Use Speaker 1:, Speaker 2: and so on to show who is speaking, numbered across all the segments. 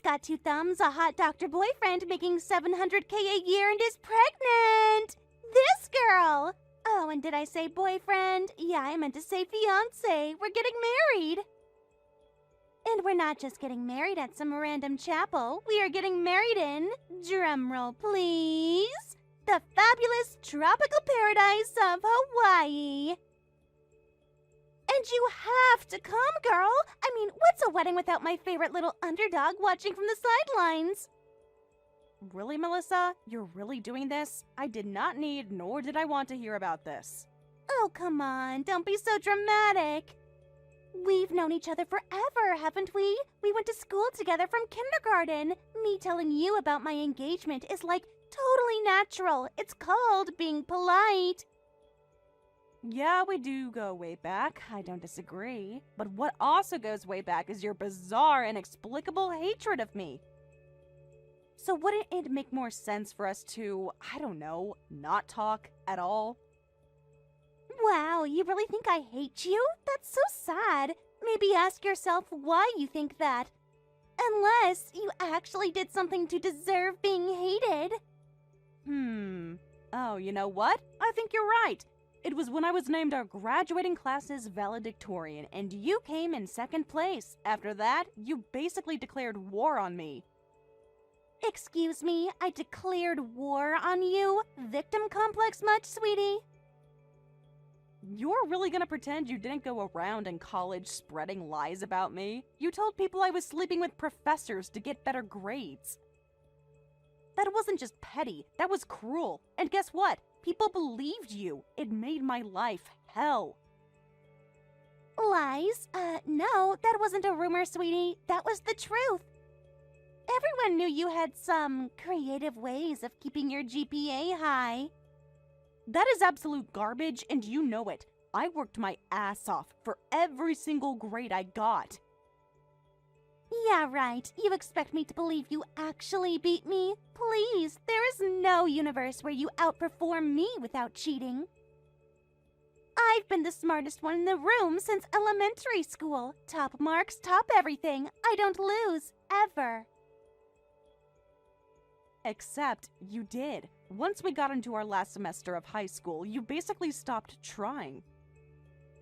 Speaker 1: got 2 thumbs, a hot doctor boyfriend making $700K a year, and is pregnant! This girl! Oh, and did I say boyfriend? Yeah, I meant to say fiancé. We're getting married! And we're not just getting married at some random chapel. We are getting married in, drumroll please, the fabulous tropical paradise of Hawaii. And you have to come, girl! I mean, what's a wedding without my favorite little underdog watching from the sidelines?
Speaker 2: Really, Melissa? You're really doing this? I did not need, nor did I want to hear about this.
Speaker 1: Oh, come on, don't be so dramatic. We've known each other forever, haven't we? We went to school together from kindergarten. Me telling you about my engagement is like totally natural. It's called being polite.
Speaker 2: Yeah, we do go way back. I don't disagree. But what also goes way back is your bizarre, inexplicable hatred of me. So wouldn't it make more sense for us to, I don't know, not talk at all?
Speaker 1: Wow, you really think I hate you? That's so sad. Maybe ask yourself why you think that. Unless you actually did something to deserve being hated.
Speaker 2: Oh, you know what? I think you're right. It was when I was named our graduating class's valedictorian, and you came in second place. After that, you basically declared war on me.
Speaker 1: Excuse me, I declared war on you? Victim complex much, sweetie?
Speaker 2: You're really gonna pretend you didn't go around in college spreading lies about me? You told people I was sleeping with professors to get better grades. That wasn't just petty, that was cruel. And guess what? People believed you. It made my life hell.
Speaker 1: Lies? No, that wasn't a rumor, sweetie. That was the truth. Everyone knew you had some creative ways of keeping your GPA high.
Speaker 2: That is absolute garbage, and you know it. I worked my ass off for every single grade I got.
Speaker 1: Yeah, right. You expect me to believe you actually beat me? Please, there is no universe where you outperform me without cheating. I've been the smartest one in the room since elementary school. Top marks, top everything. I don't lose, ever.
Speaker 2: Except you did. Once we got into our last semester of high school, you basically stopped trying.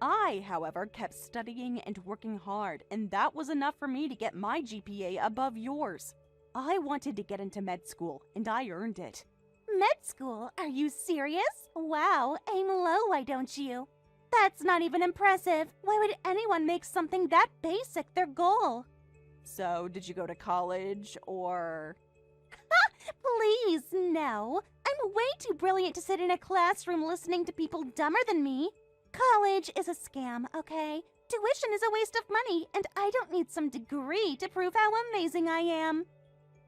Speaker 2: I, however, kept studying and working hard, and that was enough for me to get my GPA above yours. I wanted to get into med school, and I earned it.
Speaker 1: Med school? Are you serious? Wow, aim low, why don't you? That's not even impressive. Why would anyone make something that basic their goal?
Speaker 2: So, did you go to college, or...
Speaker 1: Please, no. I'm way too brilliant to sit in a classroom listening to people dumber than me. College is a scam, okay? Tuition is a waste of money, and I don't need some degree to prove how amazing I am.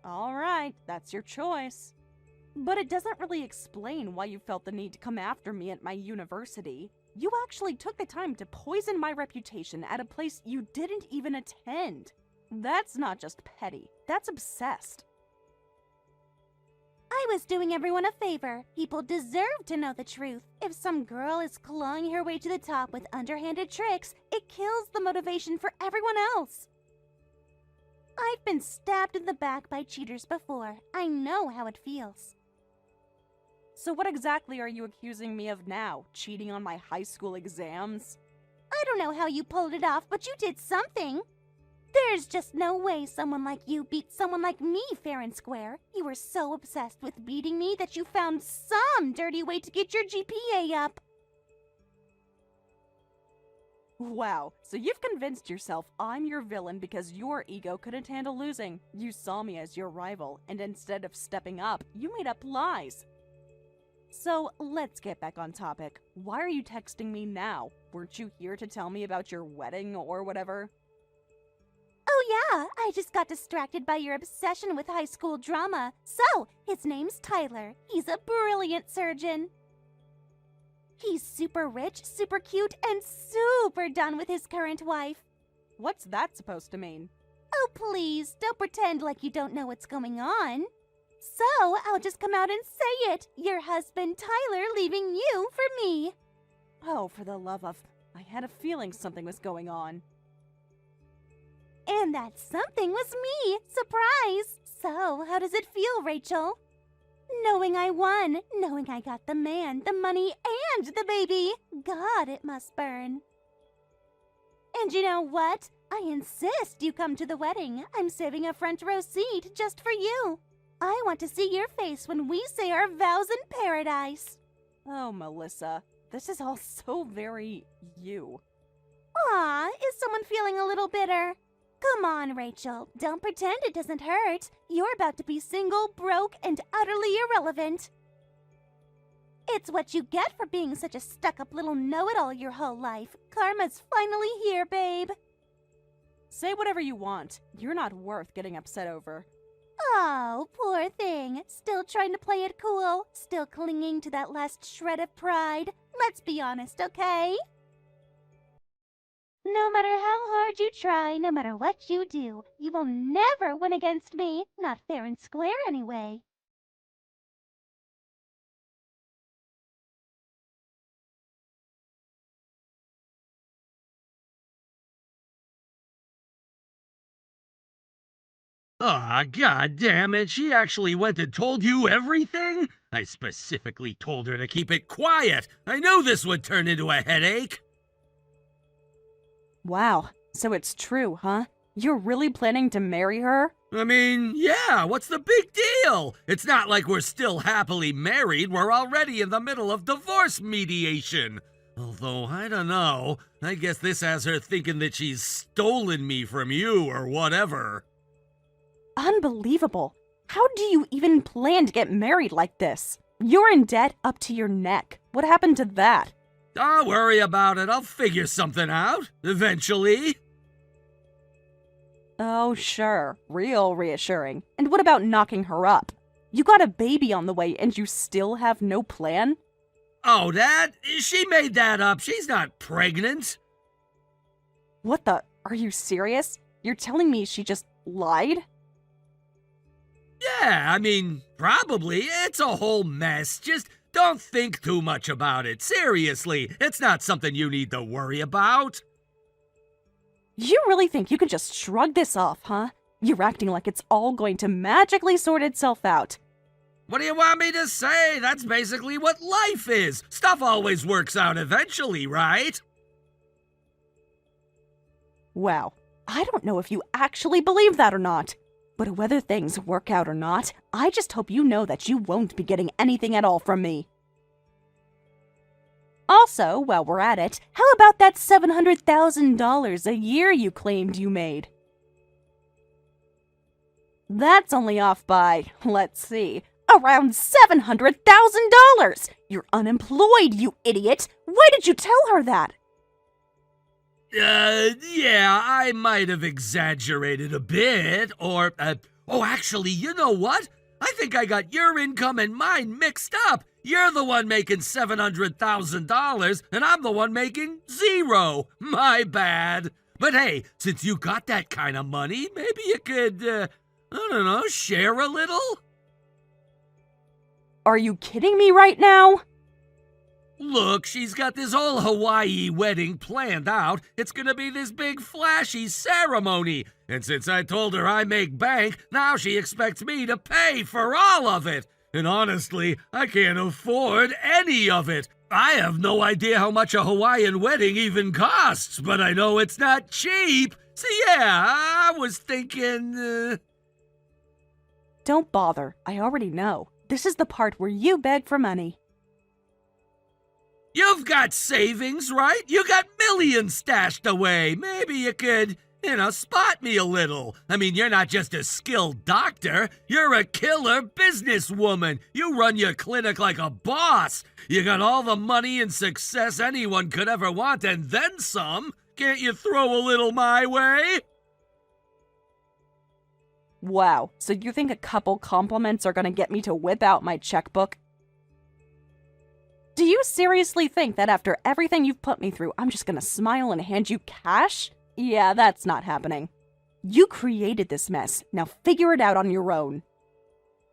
Speaker 2: All right, that's your choice. But it doesn't really explain why you felt the need to come after me at my university. You actually took the time to poison my reputation at a place you didn't even attend. That's not just petty, that's obsessed.
Speaker 1: I was doing everyone a favor. People deserve to know the truth. If some girl is clawing her way to the top with underhanded tricks, it kills the motivation for everyone else. I've been stabbed in the back by cheaters before. I know how it feels.
Speaker 2: So what exactly are you accusing me of now? Cheating on my high school exams?
Speaker 1: I don't know how you pulled it off, but you did something. There's just no way someone like you beat someone like me fair and square. You were so obsessed with beating me that you found some dirty way to get your GPA up.
Speaker 2: Wow, so you've convinced yourself I'm your villain because your ego couldn't handle losing. You saw me as your rival, and instead of stepping up, you made up lies. So, let's get back on topic. Why are you texting me now? Weren't you here to tell me about your wedding or whatever?
Speaker 1: Oh yeah, I just got distracted by your obsession with high school drama. So, his name's Tyler. He's a brilliant surgeon. He's super rich, super cute, and super done with his current wife.
Speaker 2: What's that supposed to mean?
Speaker 1: Oh please, don't pretend like you don't know what's going on. So, I'll just come out and say it. Your husband Tyler leaving you for me.
Speaker 2: Oh, for the love of... I had a feeling something was going on.
Speaker 1: And that something was me. Surprise! So, how does it feel, Rachel? Knowing I won, knowing I got the man, the money, and the baby. God, it must burn. And you know what? I insist you come to the wedding. I'm saving a front row seat just for you. I want to see your face when we say our vows in paradise.
Speaker 2: Oh, Melissa, this is all so very you.
Speaker 1: Aw, is someone feeling a little bitter? Come on, Rachel. Don't pretend it doesn't hurt. You're about to be single, broke, and utterly irrelevant. It's what you get for being such a stuck-up little know-it-all your whole life. Karma's finally here, babe.
Speaker 2: Say whatever you want. You're not worth getting upset over.
Speaker 1: Oh, poor thing. Still trying to play it cool. Still clinging to that last shred of pride. Let's be honest, okay? No matter how hard you try, no matter what you do, you will never win against me. Not fair and square, anyway.
Speaker 3: Aw, god damn it, she actually went and told you everything? I specifically told her to keep it quiet. I knew this would turn into a headache.
Speaker 2: Wow, so it's true, huh? You're really planning to marry her?
Speaker 3: I mean, yeah, what's the big deal? It's not like we're still happily married. We're already in the middle of divorce mediation. Although, I don't know. I guess this has her thinking that she's stolen me from you or whatever.
Speaker 2: Unbelievable. How do you even plan to get married like this? You're in debt up to your neck. What happened to that?
Speaker 3: Don't worry about it. I'll figure something out. Eventually.
Speaker 2: Oh, sure. Real reassuring. And what about knocking her up? You got a baby on the way and you still have no plan?
Speaker 3: Oh, that? She made that up. She's not pregnant.
Speaker 2: What the? Are you serious? You're telling me she just lied?
Speaker 3: Yeah, I mean, probably. It's a whole mess. Just don't think too much about it. Seriously, it's not something you need to worry about.
Speaker 2: You really think you can just shrug this off, huh? You're acting like it's all going to magically sort itself out.
Speaker 3: What do you want me to say? That's basically what life is. Stuff always works out eventually, right?
Speaker 2: Wow, I don't know if you actually believe that or not. But whether things work out or not, I just hope you know that you won't be getting anything at all from me. Also, while we're at it, how about that $700,000 a year you claimed you made? That's only off by, let's see, around $700,000! You're unemployed, you idiot! Why did you tell her that?
Speaker 3: Yeah, I might have exaggerated a bit, or, actually, you know what? I think I got your income and mine mixed up. You're the one making $700,000, and I'm the one making zero. My bad. But hey, since you got that kind of money, maybe you could, I don't know, share a little?
Speaker 2: Are you kidding me right now?
Speaker 3: Look, she's got this whole Hawaii wedding planned out. It's gonna be this big flashy ceremony. And since I told her I make bank, now she expects me to pay for all of it. And honestly, I can't afford any of it. I have no idea how much a Hawaiian wedding even costs, but I know it's not cheap. So yeah, I was thinking,
Speaker 2: Don't bother. I already know. This is the part where you beg for money.
Speaker 3: You've got savings, right? You got millions stashed away. Maybe you could, spot me a little. I mean, you're not just a skilled doctor. You're a killer businesswoman. You run your clinic like a boss. You got all the money and success anyone could ever want, and then some. Can't you throw a little my way?
Speaker 2: Wow, so you think a couple compliments are gonna get me to whip out my checkbook? Do you seriously think that after everything you've put me through, I'm just gonna smile and hand you cash? Yeah, that's not happening. You created this mess. Now figure it out on your own.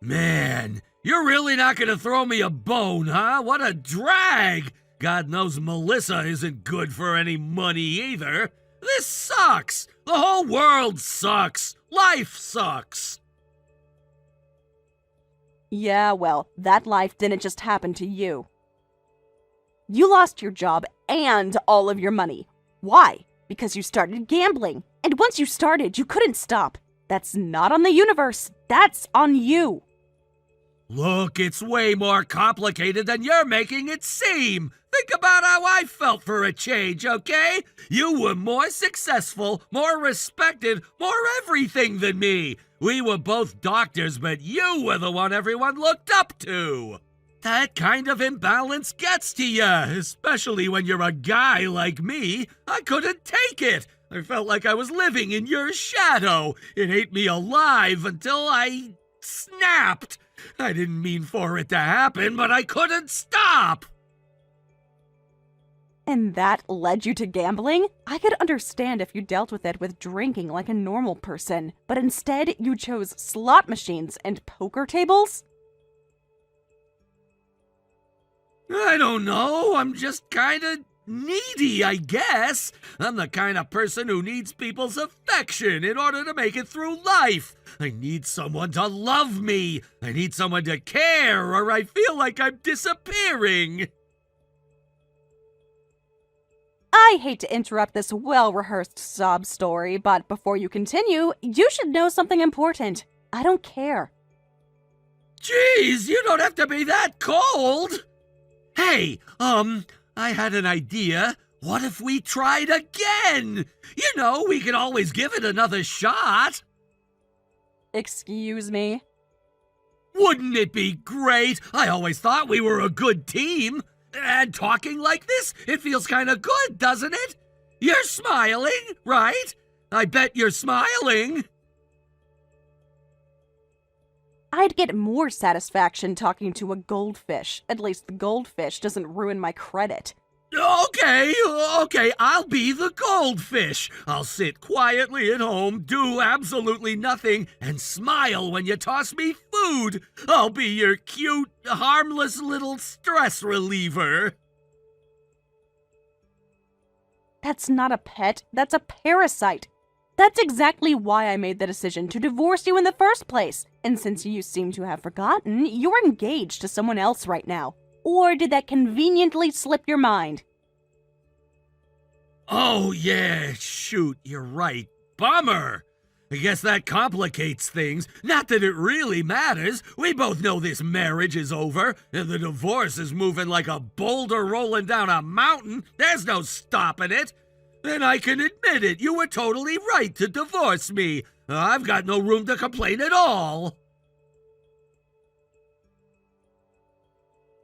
Speaker 3: Man, you're really not gonna throw me a bone, huh? What a drag! God knows Melissa isn't good for any money either. This sucks! The whole world sucks! Life sucks!
Speaker 2: Yeah, well, that life didn't just happen to you. You lost your job and all of your money. Why? Because you started gambling. And once you started, you couldn't stop. That's not on the universe. That's on you.
Speaker 3: Look, it's way more complicated than you're making it seem. Think about how I felt for a change, okay? You were more successful, more respected, more everything than me. We were both doctors, but you were the one everyone looked up to. That kind of imbalance gets to you, especially when you're a guy like me. I couldn't take it. I felt like I was living in your shadow. It ate me alive until I snapped. I didn't mean for it to happen, but I couldn't stop.
Speaker 2: And that led you to gambling? I could understand if you dealt with it with drinking like a normal person, but instead you chose slot machines and poker tables?
Speaker 3: I don't know. I'm just kinda needy, I guess. I'm the kind of person who needs people's affection in order to make it through life. I need someone to love me. I need someone to care, or I feel like I'm disappearing.
Speaker 2: I hate to interrupt this well-rehearsed sob story, but before you continue, you should know something important. I don't care.
Speaker 3: Jeez, you don't have to be that cold. Hey, I had an idea. What if we tried again? You know, we can always give it another shot.
Speaker 2: Excuse me?
Speaker 3: Wouldn't it be great? I always thought we were a good team. And talking like this, it feels kind of good, doesn't it? You're smiling, right? I bet you're smiling.
Speaker 2: I'd get more satisfaction talking to a goldfish. At least the goldfish doesn't ruin my credit.
Speaker 3: Okay, I'll be the goldfish. I'll sit quietly at home, do absolutely nothing, and smile when you toss me food. I'll be your cute, harmless little stress reliever.
Speaker 2: That's not a pet, that's a parasite. That's exactly why I made the decision to divorce you in the first place. And since you seem to have forgotten, you're engaged to someone else right now. Or did that conveniently slip your mind?
Speaker 3: Oh, yeah, shoot, you're right. Bummer. I guess that complicates things. Not that it really matters. We both know this marriage is over, and the divorce is moving like a boulder rolling down a mountain. There's no stopping it. Then I can admit it. You were totally right to divorce me. I've got no room to complain at all.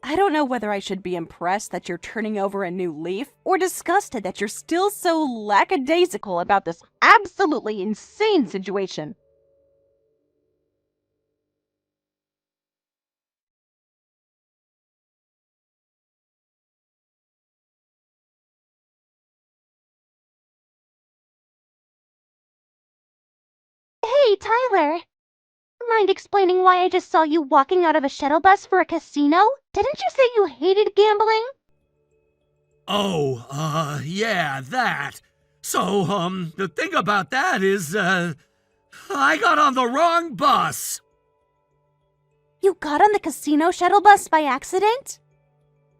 Speaker 2: I don't know whether I should be impressed that you're turning over a new leaf, or disgusted that you're still so lackadaisical about this absolutely insane situation.
Speaker 1: Hey, Tyler. Mind explaining why I just saw you walking out of a shuttle bus for a casino? Didn't you say you hated gambling?
Speaker 3: Oh, yeah, that. So, the thing about that is, I got on the wrong bus.
Speaker 1: You got on the casino shuttle bus by accident?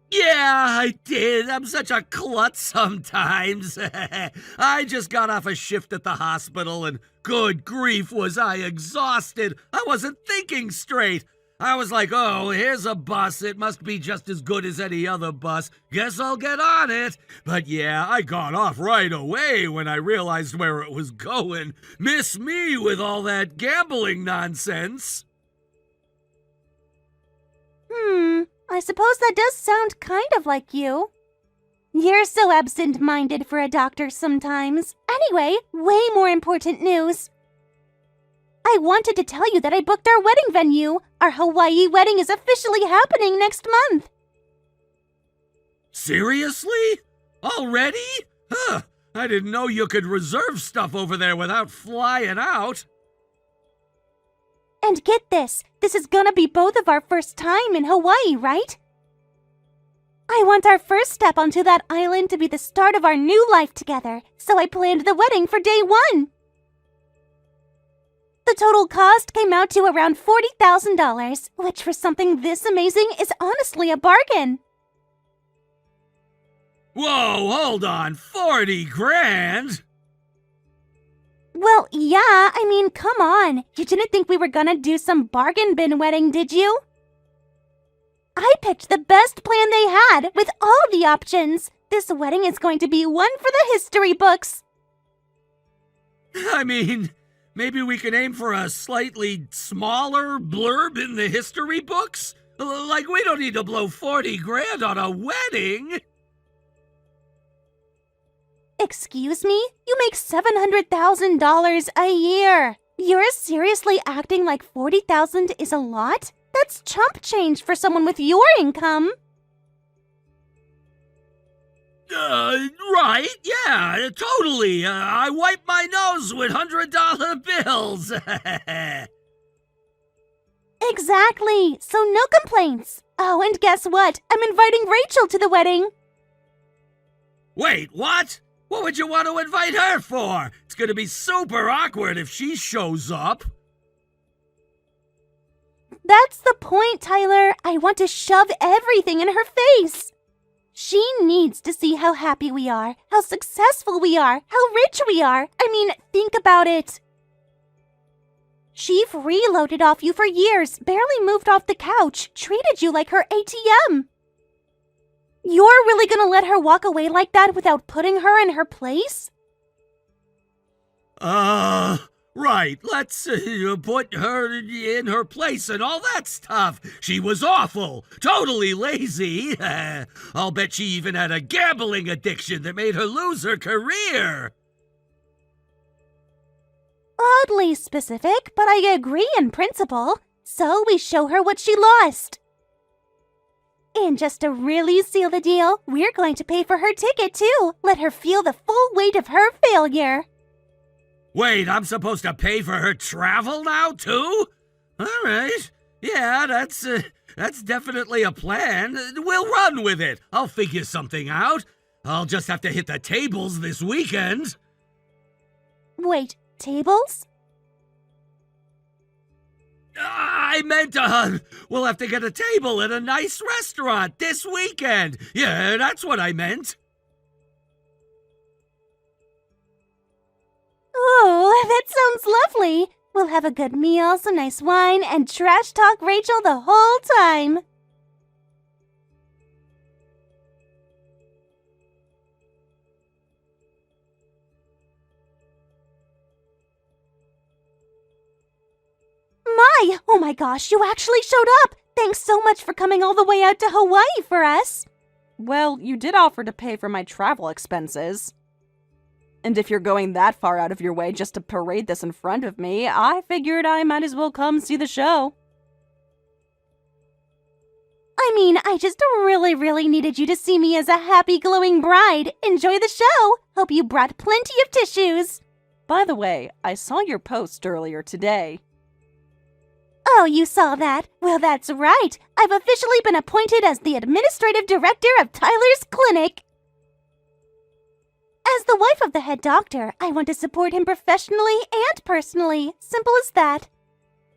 Speaker 3: Yeah, I did. I'm such a klutz sometimes. I just got off a shift at the hospital, and good grief was I exhausted. I wasn't thinking straight. I was like, oh, here's a bus. It must be just as good as any other bus. Guess I'll get on it. But yeah, I got off right away when I realized where it was going. Miss me with all that gambling nonsense.
Speaker 1: I suppose that does sound kind of like you. You're so absent-minded for a doctor sometimes. Anyway, way more important news. I wanted to tell you that I booked our wedding venue. Our Hawaii wedding is officially happening next month.
Speaker 3: Seriously? Already? Huh, I didn't know you could reserve stuff over there without flying out.
Speaker 1: And get this is gonna be both of our first time in Hawaii, right? I want our first step onto that island to be the start of our new life together, so I planned the wedding for day one. The total cost came out to around $40,000, which for something this amazing is honestly a bargain.
Speaker 3: Whoa, hold on, 40 grand?
Speaker 1: Well, yeah, I mean, come on. You didn't think we were gonna do some bargain bin wedding, did you? I picked the best plan they had, with all the options. This wedding is going to be one for the history books.
Speaker 3: I mean, maybe we can aim for a slightly smaller blurb in the history books? Like, we don't need to blow 40 grand on a wedding.
Speaker 1: Excuse me? You make $700,000 a year. You're seriously acting like $40,000 is a lot? That's chump change for someone with your income.
Speaker 3: Right, yeah, totally. I wipe my nose with $100 bills.
Speaker 1: Exactly, so no complaints. Oh, and guess what? I'm inviting Rachel to the wedding.
Speaker 3: Wait, what? What would you want to invite her for? It's gonna be super awkward if she shows up.
Speaker 1: That's the point, Tyler. I want to shove everything in her face. She needs to see how happy we are, how successful we are, how rich we are. I mean, think about it. She freeloaded off you for years, barely moved off the couch, treated you like her ATM. You're really gonna let her walk away like that without putting her in her place?
Speaker 3: Right, let's put her in her place and all that stuff. She was awful, totally lazy. I'll bet she even had a gambling addiction that made her lose her career.
Speaker 1: Oddly specific, but I agree in principle. So we show her what she lost. And just to really seal the deal, we're going to pay for her ticket too. Let her feel the full weight of her failure.
Speaker 3: Wait, I'm supposed to pay for her travel now, too? All right. Yeah, that's definitely a plan. We'll run with it. I'll figure something out. I'll just have to hit the tables this weekend.
Speaker 1: Wait, tables?
Speaker 3: I meant, we'll have to get a table at a nice restaurant this weekend. Yeah, that's what I meant.
Speaker 1: Oh, that sounds lovely. We'll have a good meal, some nice wine, and trash talk Rachel the whole time. Oh my gosh, you actually showed up! Thanks so much for coming all the way out to Hawaii for us.
Speaker 2: Well, you did offer to pay for my travel expenses. And if you're going that far out of your way just to parade this in front of me, I figured I might as well come see the show.
Speaker 1: I mean, I just really needed you to see me as a happy, glowing bride. Enjoy the show. Hope you brought plenty of tissues.
Speaker 2: By the way, I saw your post earlier today.
Speaker 1: Oh, you saw that? Well, that's right. I've officially been appointed as the administrative director of Tyler's clinic. As the wife of the head doctor, I want to support him professionally and personally. Simple as that.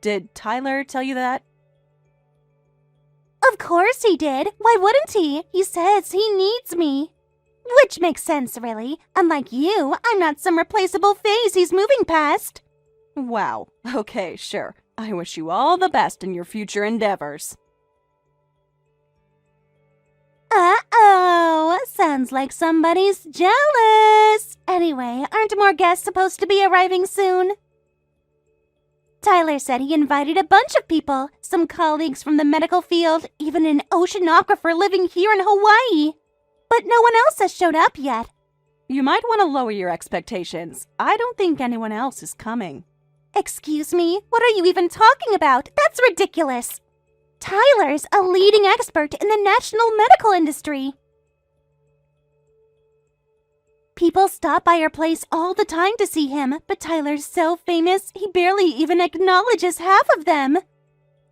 Speaker 2: Did Tyler tell you that?
Speaker 1: Of course he did. Why wouldn't he? He says he needs me. Which makes sense, really. Unlike you, I'm not some replaceable phase he's moving past.
Speaker 2: Wow. Okay, sure. I wish you all the best in your future endeavors.
Speaker 1: Uh-oh. Sounds like somebody's jealous. Anyway, aren't more guests supposed to be arriving soon? Tyler said he invited a bunch of people, some colleagues from the medical field, even an oceanographer living here in Hawaii. But no one else has showed up yet.
Speaker 2: You might want to lower your expectations. I don't think anyone else is coming.
Speaker 1: Excuse me? What are you even talking about? That's ridiculous. Tyler's a leading expert in the national medical industry. People stop by our place all the time to see him, but Tyler's so famous, he barely even acknowledges half of them.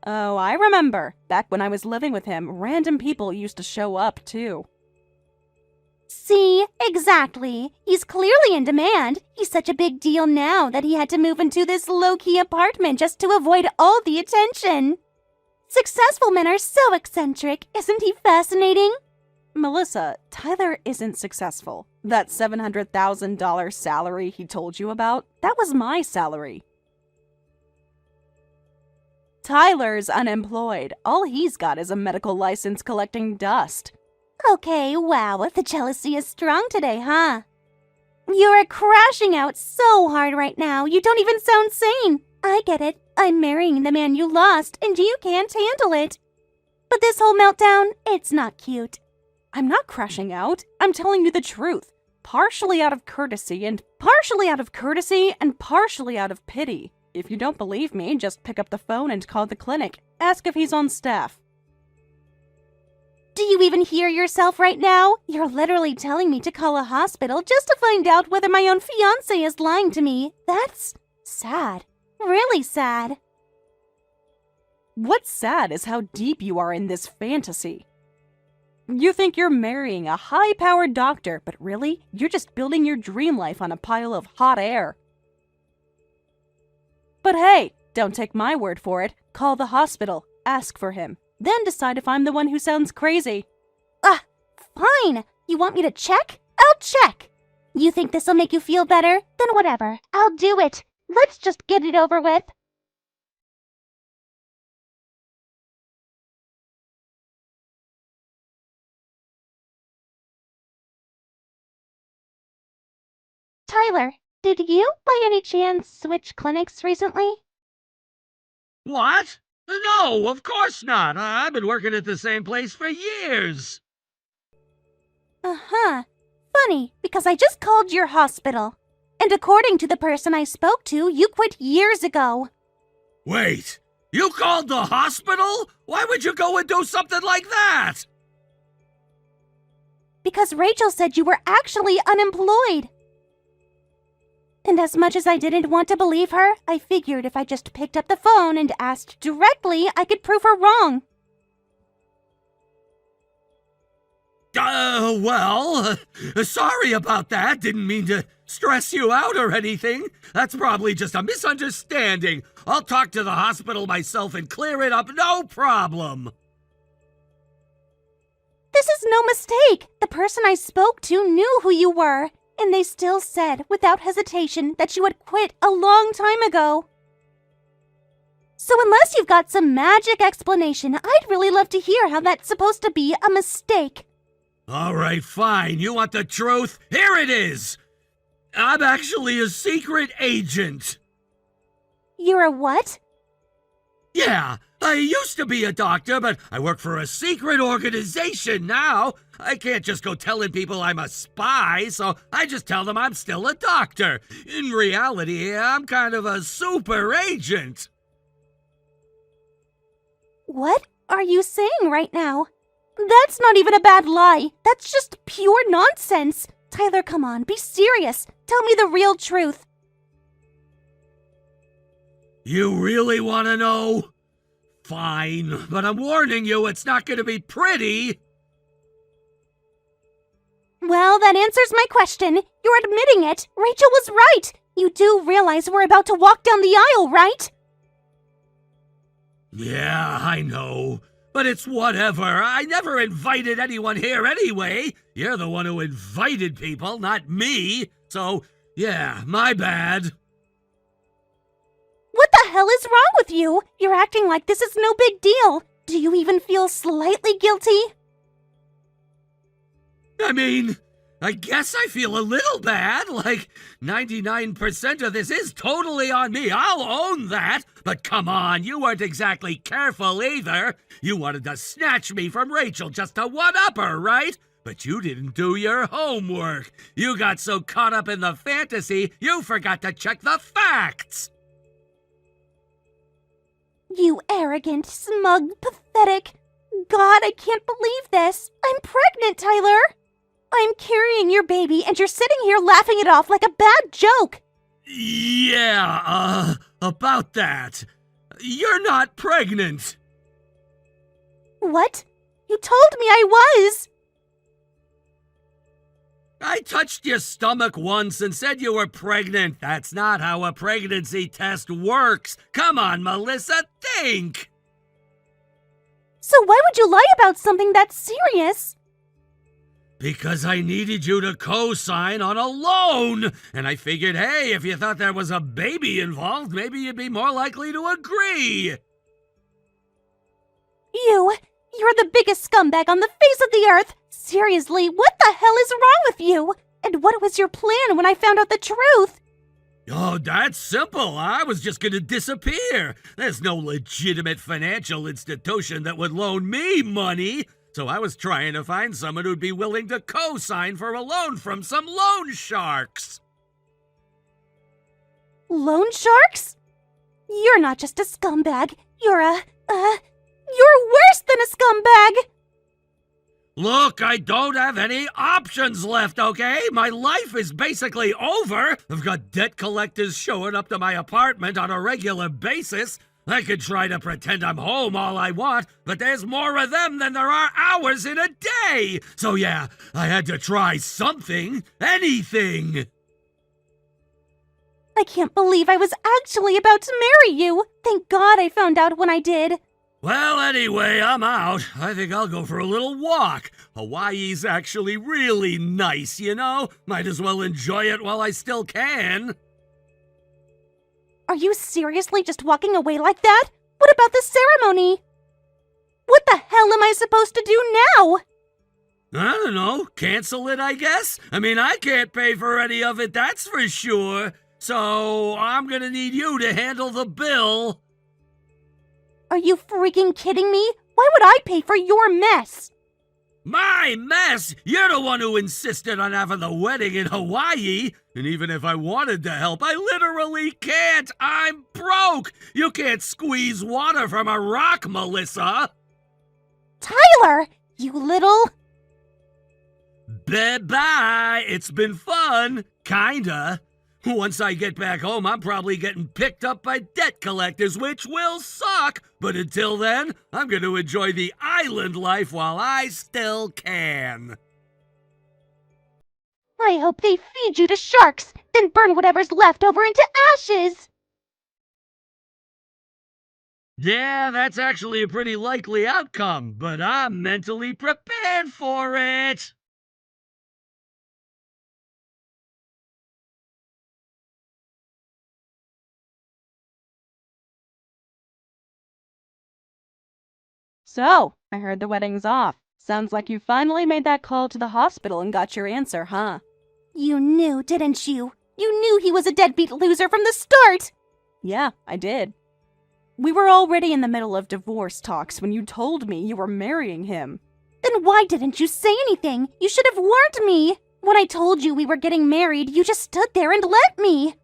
Speaker 2: Oh, I remember. Back when I was living with him, random people used to show up, too.
Speaker 1: See, exactly. He's clearly in demand. He's such a big deal now that he had to move into this low-key apartment just to avoid all the attention. Successful men are so eccentric. Isn't he fascinating?
Speaker 2: Melissa, Tyler isn't successful. That $700,000 salary he told you about, that was my salary. Tyler's unemployed. All he's got is a medical license collecting dust.
Speaker 1: Okay, wow, the jealousy is strong today, huh? You're crashing out so hard right now, you don't even sound sane. I get it. I'm marrying the man you lost, and you can't handle it. But this whole meltdown, it's not cute.
Speaker 2: I'm not crashing out. I'm telling you the truth. Partially out of courtesy, and partially out of pity. If you don't believe me, just pick up the phone and call the clinic. Ask if he's on staff.
Speaker 1: Do you even hear yourself right now? You're literally telling me to call a hospital just to find out whether my own fiancé is lying to me. That's sad. Really sad.
Speaker 2: What's sad is how deep you are in this fantasy. You think you're marrying a high-powered doctor, but really, you're just building your dream life on a pile of hot air. But hey, don't take my word for it. Call the hospital. Ask for him. Then decide if I'm the one who sounds crazy.
Speaker 1: Fine. You want me to check? I'll check. You think this'll make you feel better? Then whatever. I'll do it. Let's just get it over with. Tyler, did you by any chance switch clinics recently?
Speaker 3: What? No, of course not. I've been working at the same place for years.
Speaker 1: Uh-huh. Funny, because I just called your hospital. And according to the person I spoke to, you quit years ago.
Speaker 3: Wait, you called the hospital? Why would you go and do something like that?
Speaker 1: Because Rachel said you were actually unemployed. And as much as I didn't want to believe her, I figured if I just picked up the phone and asked directly, I could prove her wrong.
Speaker 3: Sorry about that. Didn't mean to stress you out or anything. That's probably just a misunderstanding. I'll talk to the hospital myself and clear it up, no problem.
Speaker 1: This is no mistake. The person I spoke to knew who you were. And they still said, without hesitation, that you had quit a long time ago. So unless you've got some magic explanation, I'd really love to hear how that's supposed to be a mistake.
Speaker 3: All right, fine. You want the truth? Here it is. I'm actually a secret agent.
Speaker 1: You're a what?
Speaker 3: Yeah, I used to be a doctor, but I work for a secret organization now. I can't just go telling people I'm a spy, so I just tell them I'm still a doctor. In reality, I'm kind of a super agent.
Speaker 1: What are you saying right now? That's not even a bad lie. That's just pure nonsense. Tyler, come on, be serious. Tell me the real truth.
Speaker 3: You really want to know? Fine, but I'm warning you, it's not going to be pretty.
Speaker 1: Well, that answers my question. You're admitting it. Rachel was right. You do realize we're about to walk down the aisle, right?
Speaker 3: Yeah, I know. But it's whatever. I never invited anyone here anyway. You're the one who invited people, not me. So, yeah, my bad.
Speaker 1: What the hell is wrong with you? You're acting like this is no big deal. Do you even feel slightly guilty?
Speaker 3: I mean, I guess I feel a little bad. Like, 99% of this is totally on me. I'll own that. But come on, you weren't exactly careful either. You wanted to snatch me from Rachel just to one-up her, right? But you didn't do your homework. You got so caught up in the fantasy, you forgot to check the facts.
Speaker 1: You arrogant, smug, pathetic. God, I can't believe this. I'm pregnant, Tyler. I'm carrying your baby, and you're sitting here laughing it off like a bad joke.
Speaker 3: Yeah, about that. You're not pregnant!
Speaker 1: What? You told me I was!
Speaker 3: I touched your stomach once and said you were pregnant. That's not how a pregnancy test works. Come on, Melissa, think!
Speaker 1: So why would you lie about something that's serious?
Speaker 3: Because I needed you to co-sign on a loan. And I figured, hey, if you thought there was a baby involved, maybe you'd be more likely to agree.
Speaker 1: You're the biggest scumbag on the face of the earth! Seriously, what the hell is wrong with you? And what was your plan when I found out the truth?
Speaker 3: Oh, that's simple. I was just gonna disappear. There's no legitimate financial institution that would loan me money. So I was trying to find someone who'd be willing to co-sign for a loan from some loan sharks.
Speaker 1: Loan sharks? You're not just a scumbag. You're worse than a scumbag!
Speaker 3: Look, I don't have any options left, okay? My life is basically over. I've got debt collectors showing up to my apartment on a regular basis. I could try to pretend I'm home all I want, but there's more of them than there are hours in a day. So yeah, I had to try something. Anything.
Speaker 1: I can't believe I was actually about to marry you. Thank God I found out when I did.
Speaker 3: Well, anyway, I'm out. I think I'll go for a little walk. Hawaii's actually really nice, you know? Might as well enjoy it while I still can.
Speaker 1: Are you seriously just walking away like that? What about the ceremony? What the hell am I supposed to do now?
Speaker 3: I don't know. Cancel it, I guess? I mean, I can't pay for any of it, that's for sure. So, I'm gonna need you to handle the bill.
Speaker 1: Are you freaking kidding me? Why would I pay for your mess?
Speaker 3: My mess? You're the one who insisted on having the wedding in Hawaii. And even if I wanted to help, I literally can't. I'm broke. You can't squeeze water from a rock, Melissa.
Speaker 1: Tyler, you little...
Speaker 3: Bye-bye. It's been fun. Kinda. Once I get back home, I'm probably getting picked up by debt collectors, which will suck. But until then, I'm going to enjoy the island life while I still can.
Speaker 1: I hope they feed you to sharks, then burn whatever's left over into ashes.
Speaker 3: Yeah, that's actually a pretty likely outcome, but I'm mentally prepared for it.
Speaker 2: So, I heard the wedding's off. Sounds like you finally made that call to the hospital and got your answer, huh?
Speaker 1: You knew, didn't you? You knew he was a deadbeat loser from the start!
Speaker 2: Yeah, I did. We were already in the middle of divorce talks when you told me you were marrying him.
Speaker 1: Then why didn't you say anything? You should have warned me! When I told you we were getting married, you just stood there and let me!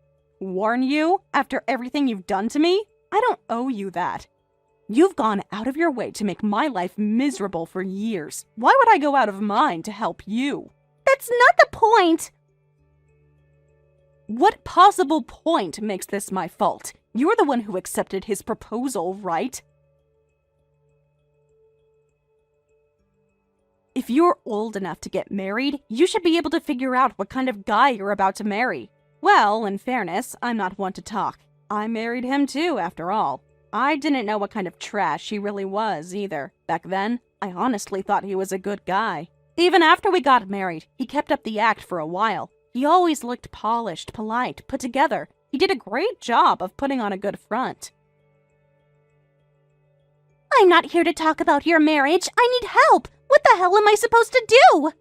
Speaker 2: Warn you? After everything you've done to me? I don't owe you that. You've gone out of your way to make my life miserable for years. Why would I go out of mine to help you?
Speaker 1: That's not the point!
Speaker 2: What possible point makes this my fault? You're the one who accepted his proposal, right? If you're old enough to get married, you should be able to figure out what kind of guy you're about to marry. Well, in fairness, I'm not one to talk. I married him too, after all. I didn't know what kind of trash he really was, either. Back then, I honestly thought he was a good guy. Even after we got married, he kept up the act for a while. He always looked polished, polite, put together. He did a great job of putting on a good front.
Speaker 1: I'm not here to talk about your marriage. I need help. What the hell am I supposed to do?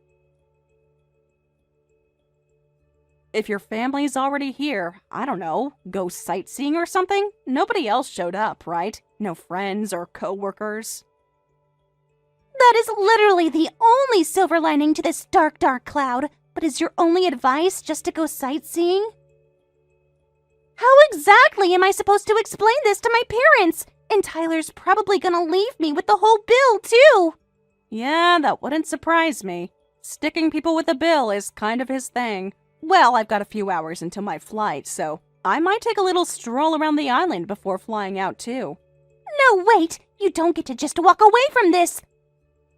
Speaker 2: If your family's already here, I don't know, go sightseeing or something? Nobody else showed up, right? No friends or co-workers?
Speaker 1: That is literally the only silver lining to this dark, dark cloud. But is your only advice just to go sightseeing? How exactly am I supposed to explain this to my parents? And Tyler's probably gonna leave me with the whole bill, too.
Speaker 2: Yeah, that wouldn't surprise me. Sticking people with a bill is kind of his thing. Well, I've got a few hours until my flight, so I might take a little stroll around the island before flying out, too.
Speaker 1: No, wait! You don't get to just walk away from this!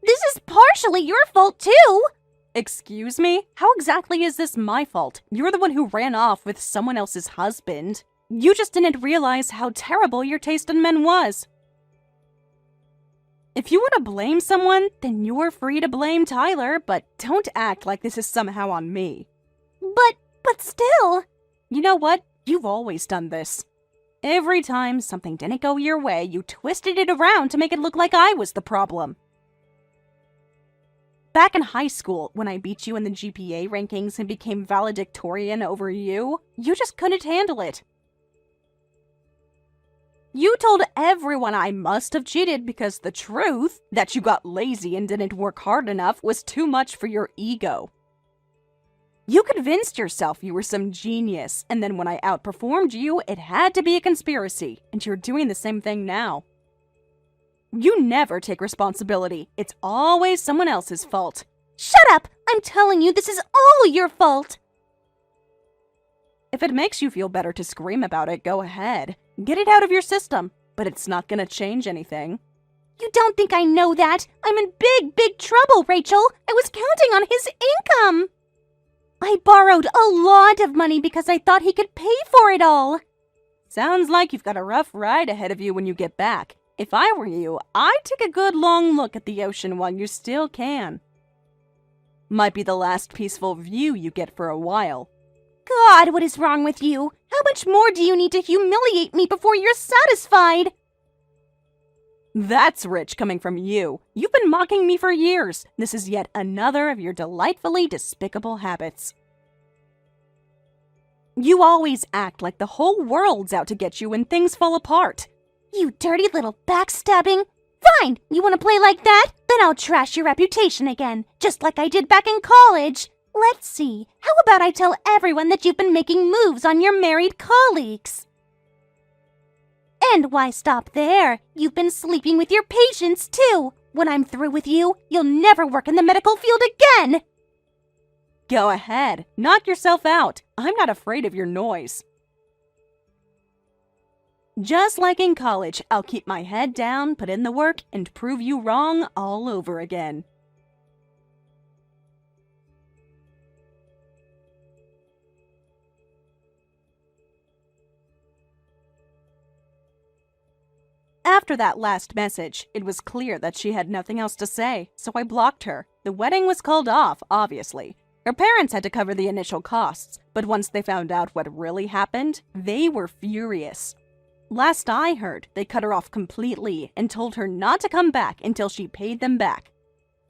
Speaker 1: This is partially your fault, too!
Speaker 2: Excuse me? How exactly is this my fault? You're the one who ran off with someone else's husband. You just didn't realize how terrible your taste in men was. If you want to blame someone, then you're free to blame Tyler, but don't act like this is somehow on me.
Speaker 1: But still...
Speaker 2: You know what? You've always done this. Every time something didn't go your way, you twisted it around to make it look like I was the problem. Back in high school, when I beat you in the GPA rankings and became valedictorian over you, you just couldn't handle it. You told everyone I must have cheated because the truth, that you got lazy and didn't work hard enough, was too much for your ego. You convinced yourself you were some genius, and then when I outperformed you, it had to be a conspiracy, and you're doing the same thing now. You never take responsibility. It's always someone else's fault.
Speaker 1: Shut up! I'm telling you, this is all your fault!
Speaker 2: If it makes you feel better to scream about it, go ahead. Get it out of your system, but it's not gonna change anything.
Speaker 1: You don't think I know that? I'm in big trouble, Rachel! I was counting on his income! I borrowed a lot of money because I thought he could pay for it all.
Speaker 2: Sounds like you've got a rough ride ahead of you when you get back. If I were you, I'd take a good long look at the ocean while you still can. Might be the last peaceful view you get for a while.
Speaker 1: God, what is wrong with you? How much more do you need to humiliate me before you're satisfied?
Speaker 2: That's rich coming from you. You've been mocking me for years. This is yet another of your delightfully despicable habits. You always act like the whole world's out to get you when things fall apart.
Speaker 1: You dirty little backstabbing. Fine, you want to play like that? Then I'll trash your reputation again, just like I did back in college. Let's see, how about I tell everyone that you've been making moves on your married colleagues? And why stop there? You've been sleeping with your patients, too. When I'm through with you, you'll never work in the medical field again.
Speaker 2: Go ahead, knock yourself out. I'm not afraid of your noise. Just like in college, I'll keep my head down, put in the work, and prove you wrong all over again. After that last message, it was clear that she had nothing else to say, so I blocked her. The wedding was called off, obviously. Her parents had to cover the initial costs, but once they found out what really happened, they were furious. Last I heard, they cut her off completely and told her not to come back until she paid them back.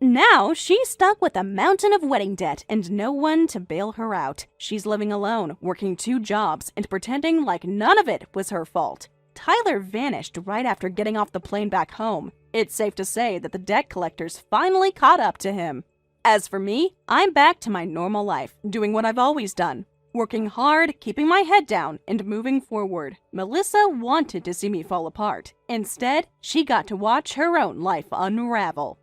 Speaker 2: Now, she's stuck with a mountain of wedding debt and no one to bail her out. She's living alone, working 2 jobs, and pretending like none of it was her fault. Tyler vanished right after getting off the plane back home. It's safe to say that the debt collectors finally caught up to him. As for me, I'm back to my normal life, doing what I've always done. Working hard, keeping my head down, and moving forward. Melissa wanted to see me fall apart. Instead, she got to watch her own life unravel.